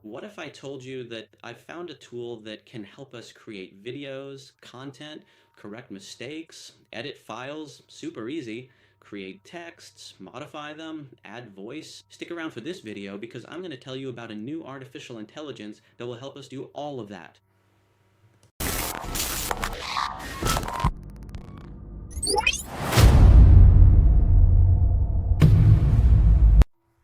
What if I told you that I found a tool that can help us create videos, content, correct mistakes, edit files, super easy, create texts, modify them, add voice? Stick around for this video because I'm going to tell you about a new artificial intelligence that will help us do all of that.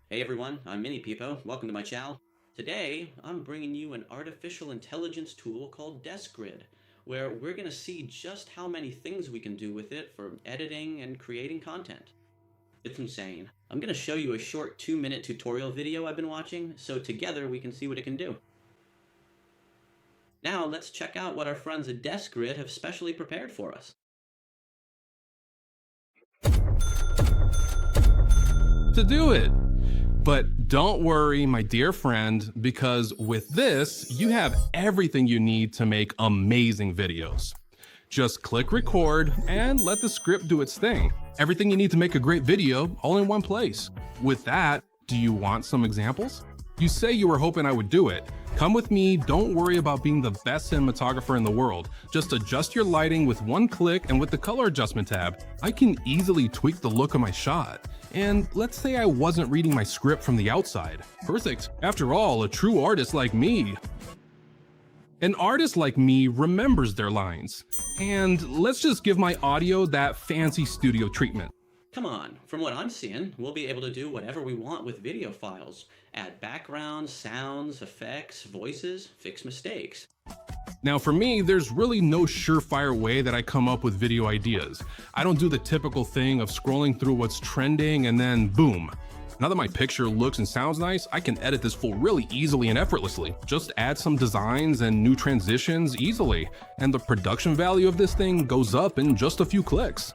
Hey everyone, I'm Mini Peepo. Welcome to my channel. Today, I'm bringing you an artificial intelligence tool called Descript, where we're going to see just how many things we can do with it for editing and creating content. It's insane. I'm going to show you a short 2-minute tutorial video I've been watching, so together we can see what it can do. Now let's check out what our friends at Descript have specially prepared for us. To do it. But don't worry, my dear friend, because with this, you have everything you need to make amazing videos. Just click record and let the script do its thing. Everything you need to make a great video all in one place. With that, do you want some examples? You say you were hoping I would do it. Come with me, don't worry about being the best cinematographer in the world. Just adjust your lighting with one click, and with the color adjustment tab, I can easily tweak the look of my shot. And let's say I wasn't reading my script from the outside. Perfect. After all, a true artist like me. An artist like me remembers their lines. And let's just give my audio that fancy studio treatment. Come on, from what I'm seeing, we'll be able to do whatever we want with video files. Add backgrounds, sounds, effects, voices, fix mistakes. Now for me, there's really no surefire way that I come up with video ideas. I don't do the typical thing of scrolling through what's trending and then boom. Now that my picture looks and sounds nice, I can edit this full really easily and effortlessly. Just add some designs and new transitions easily, and the production value of this thing goes up in just a few clicks.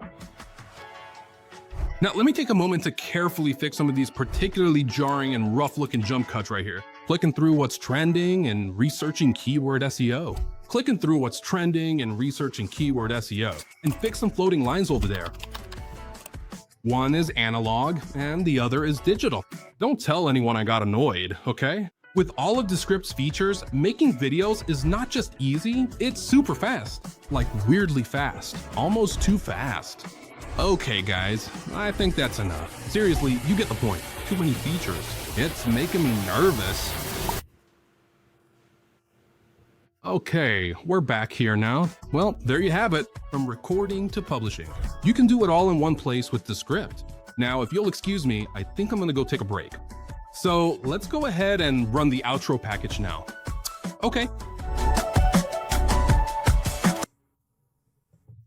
Now let me take a moment to carefully fix some of these particularly jarring and rough looking jump cuts right here. Clicking through what's trending and researching keyword SEO. Clicking through what's trending and researching keyword SEO. And fix some floating lines over there. One is analog and the other is digital. Don't tell anyone I got annoyed, okay? With all of Descript's features, making videos is not just easy, it's super fast. Like weirdly fast. Almost too fast. Okay guys, I think that's enough. Seriously, you get the point. Too many features. It's making me nervous. Okay, we're back here now. Well, there you have it. From recording to publishing. You can do it all in one place with Descript. Now, if you'll excuse me, I think I'm gonna go take a break. So let's go ahead and run the outro package now. Okay.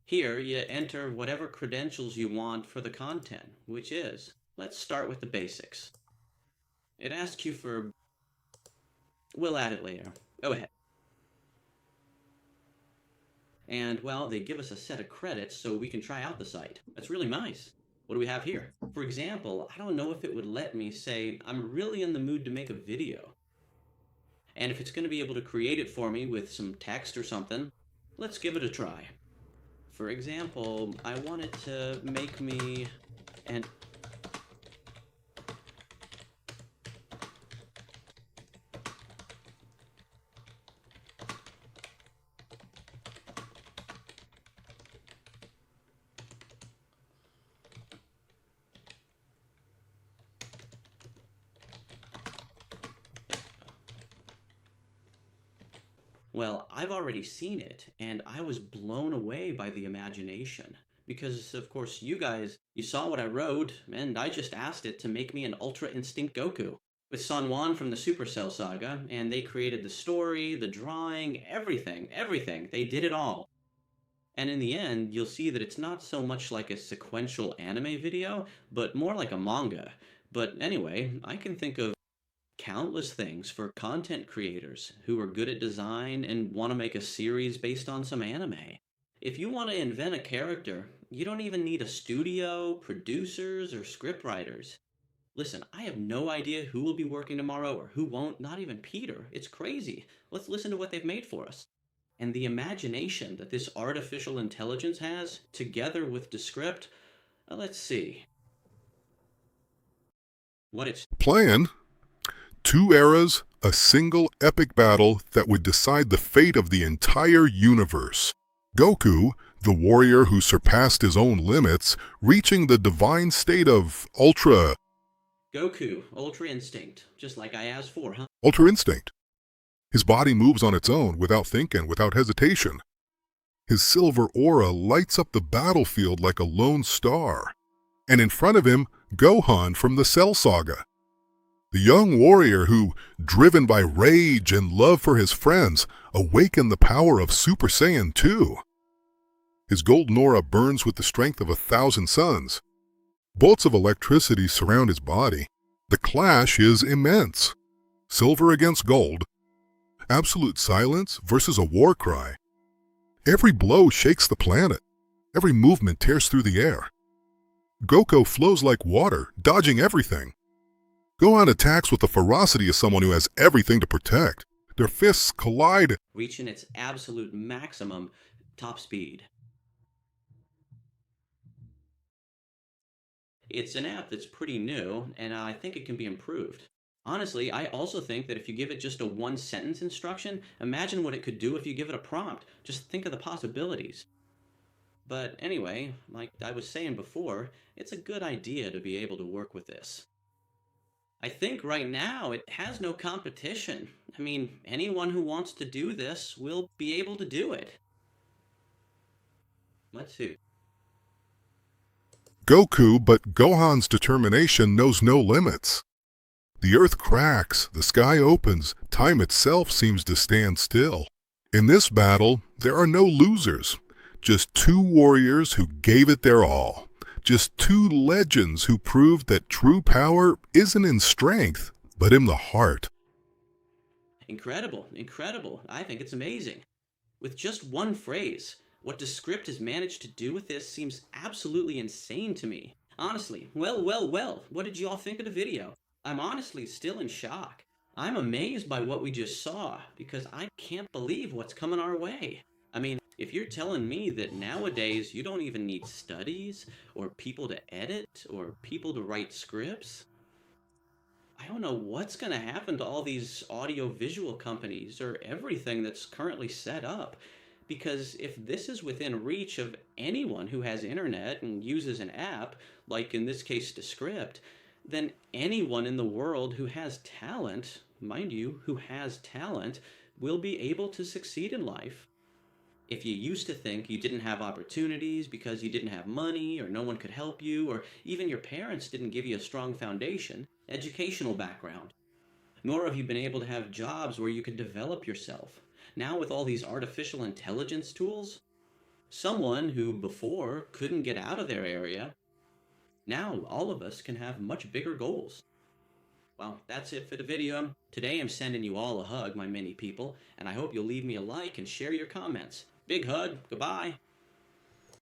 Here, you enter whatever credentials you want for the content, which is, let's start with the basics. It asks you for, we'll add it later. Go ahead. And, well, they give us a set of credits so we can try out the site. That's really nice. What do we have here? For example, I don't know if it would let me say, I'm really in the mood to make a video. And if it's going to be able to create it for me with some text or something, let's give it a try. For example, I wanted to make me an... Well, I've already seen it, and I was blown away by the imagination. Because, of course, you guys, you saw what I wrote, and I just asked it to make me an Ultra Instinct Goku. With Sanwan from the Supercell saga, and they created the story, the drawing, everything. They did it all. And in the end, you'll see that it's not so much like a sequential anime video, but more like a manga. But anyway, I can think of countless things for content creators who are good at design and want to make a series based on some anime. If you want to invent a character, you don't even need a studio, producers, or scriptwriters. Listen, I have no idea who will be working tomorrow or who won't, not even Peter. It's crazy. Let's listen to what they've made for us. And the imagination that this artificial intelligence has, together with Descript, let's see. What it's Plan. 2 eras, A single epic battle that would decide the fate of the entire universe. Goku, the warrior who surpassed his own limits, reaching the divine state of Ultra Instinct, just like I asked for, huh? Instinct. His body moves on its own, without thinking, without hesitation. His silver aura lights up the battlefield like a lone star. And in front of him, Gohan from the Cell Saga. The young warrior who, driven by rage and love for his friends, awakened the power of Super Saiyan 2. His golden aura burns with the strength of 1,000 suns. Bolts of electricity surround his body. The clash is immense. Silver against gold. Absolute silence versus a war cry. Every blow shakes the planet. Every movement tears through the air. Goku flows like water, dodging everything. Gohan attacks with the ferocity of someone who has everything to protect. Their fists collide, reaching its absolute maximum top speed. It's an app that's pretty new, and I think it can be improved. Honestly, I also think that if you give it just a one-sentence instruction, imagine what it could do if you give it a prompt. Just think of the possibilities. But anyway, like I was saying before, it's a good idea to be able to work with this. I think right now it has no competition. I mean, anyone who wants to do this will be able to do it. Let's see. Goku, but Gohan's determination knows no limits. The earth cracks, the sky opens, time itself seems to stand still. In this battle, there are no losers. Just two warriors who gave it their all. Just two legends who proved that true power isn't in strength, but in the heart. Incredible, incredible. I think it's amazing. With just one phrase, what Descript has managed to do with this seems absolutely insane to me. Honestly, well, what did you all think of the video? I'm honestly still in shock. I'm amazed by what we just saw, because I can't believe what's coming our way. I mean, if you're telling me that nowadays you don't even need studies, or people to edit, or people to write scripts, I don't know what's going to happen to all these audio-visual companies, or everything that's currently set up. Because if this is within reach of anyone who has internet and uses an app, like in this case Descript, then anyone in the world who has talent, mind you, who has talent, will be able to succeed in life. If you used to think you didn't have opportunities because you didn't have money, or no one could help you, or even your parents didn't give you a strong foundation, educational background, nor have you been able to have jobs where you could develop yourself. Now with all these artificial intelligence tools, someone who before couldn't get out of their area, now all of us can have much bigger goals. Well, that's it for the video. Today I'm sending you all a hug, my mini people, and I hope you'll leave me a like and share your comments. Big hug. Goodbye.